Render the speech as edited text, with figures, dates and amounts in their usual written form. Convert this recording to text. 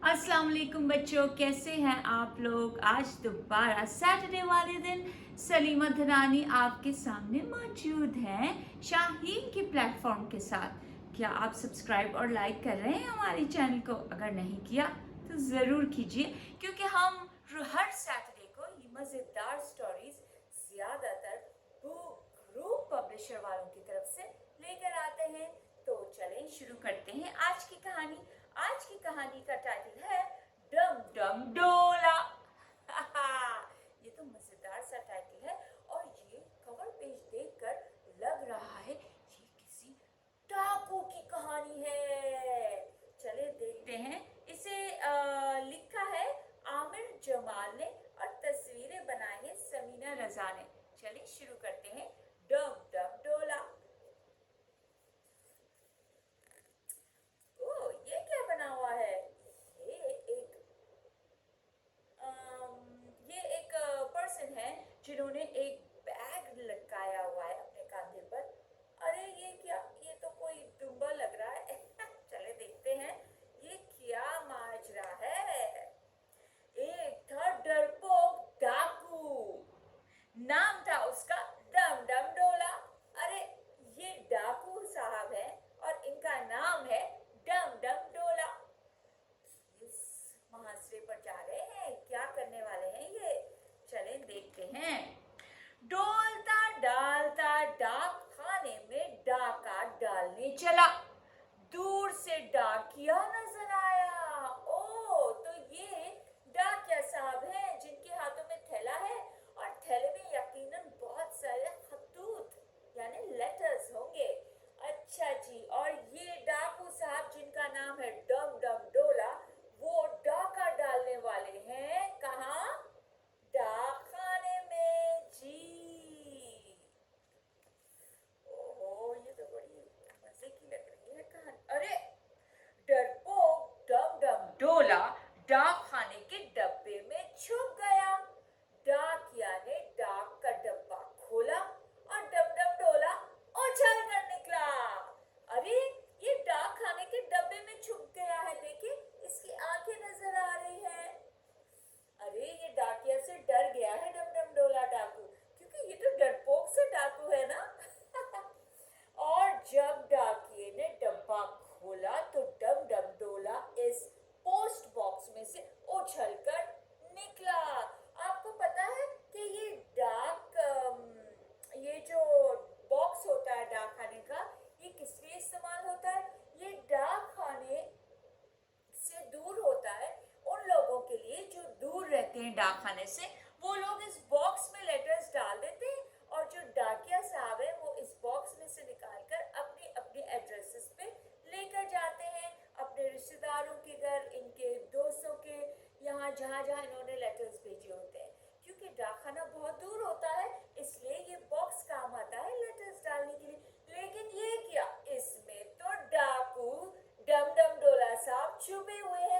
अस्सलाम वालेकुम बच्चों, कैसे हैं आप लोग। आज दोबारा सैटरडे वाले दिन सलीमा धनानी आपके सामने मौजूद हैं शाहीन के प्लेटफॉर्म के साथ। क्या आप सब्सक्राइब और लाइक कर रहे हैं हमारे चैनल को? अगर नहीं किया तो ज़रूर कीजिए, क्योंकि हम हर सैटरडे को ये मज़ेदार स्टोरीज ज़्यादातर बुक ग्रुप पब्लिशर वालों की तरफ से लेकर आते हैं। तो चलें शुरू करते हैं आज की कहानी। आज की कहानी का टाइटल है डम डम डोला। ये तो मजेदार सा टाइटल है और ये कवर पेज देखकर लग रहा है ये किसी डाकू की कहानी है। चले देखते हैं। इसे लिखा है आमिर जमाल ने और तस्वीरें बनाई है समीना रजा ने। चलिए शुरू करते हैं। डम डम डोला। ओ, ये क्या बना हुआ है? ये एक ये एक पर्सन है जिन्होंने एक बैग लटकाया हुआ है अपने कंधे पर। अरे ये क्या, ये तो कोई दुम्बा लग रहा है। चले देखते हैं ये क्या माजरा है। एक था डरपोक डाकू, नाम था उसका डम डम डोला। अरे ये डाकू साहब है और इनका नाम है डम डम डोला। इस मुहासरे पर जा रहे हैं, क्या करने वाले हैं ये? चलें देखते हैं। डोलता डालता डाक खाने में डाका डालने चला। दूर से डाकिया नजर आया। ओ, तो ये डाकिया साहब हैं जिनके हाथों में थैला है और थैले में यकीनन बहुत सारे खतूत यानी लेटर्स होंगे। अच्छा जी, और ये डाकू साहब जिनका नाम है डम डम डोला, वो डाका डालने वाले हैं कहाँ? डाक खाने में जी। ओहो, ये तो बड़ी मजे की लग रही है कहानी। अरे डरपोक डम डम डोला डाक खाने के डब्बे में छुप गया। डाकिया ने डाक का डब्बा खोला और डम डम डोला उछल कर निकला। अरे ये डाक खाने के डब्बे में छुप गया है, देखिए इसकी आंखें नजर आ रही है। अरे ये डाकिया से डर गया है डम डम डोला डाकू, क्योंकि ये तो डरपोक से डाकू है ना। और जब डाकिये ने डब्बा खोला तो डम डम डोला इस पोस्ट बॉक्स में से उछलकर निकला। आपको पता है कि ये डाक ये जो बॉक्स होता है डाक खाने का, ये किस लिए इस्तेमाल होता है? ये डाक खाने से दूर होता है उन लोगों के लिए जो दूर रहते हैं डाक खाने से। वो लोग इस बॉक्स में लेटर्स डाल देते हैं और जो डाकिया साहब है वो इस बॉक्स में से निकालकर अपने अपने एड्रेसेस पे लेकर जाते हैं, अपने रिश्तेदारों के घर, इनके दोस्तों के यहाँ, जहाँ जहाँ इन्होंने लेटर्स भेजे होते हैं। क्योंकि डाक खाना बहुत दूर होता है, इसलिए ये बॉक्स काम आता है लेटर्स डालने के लिए। लेकिन ये क्या, इसमें तो डाकू डम डम डोला साहब छुपे हुए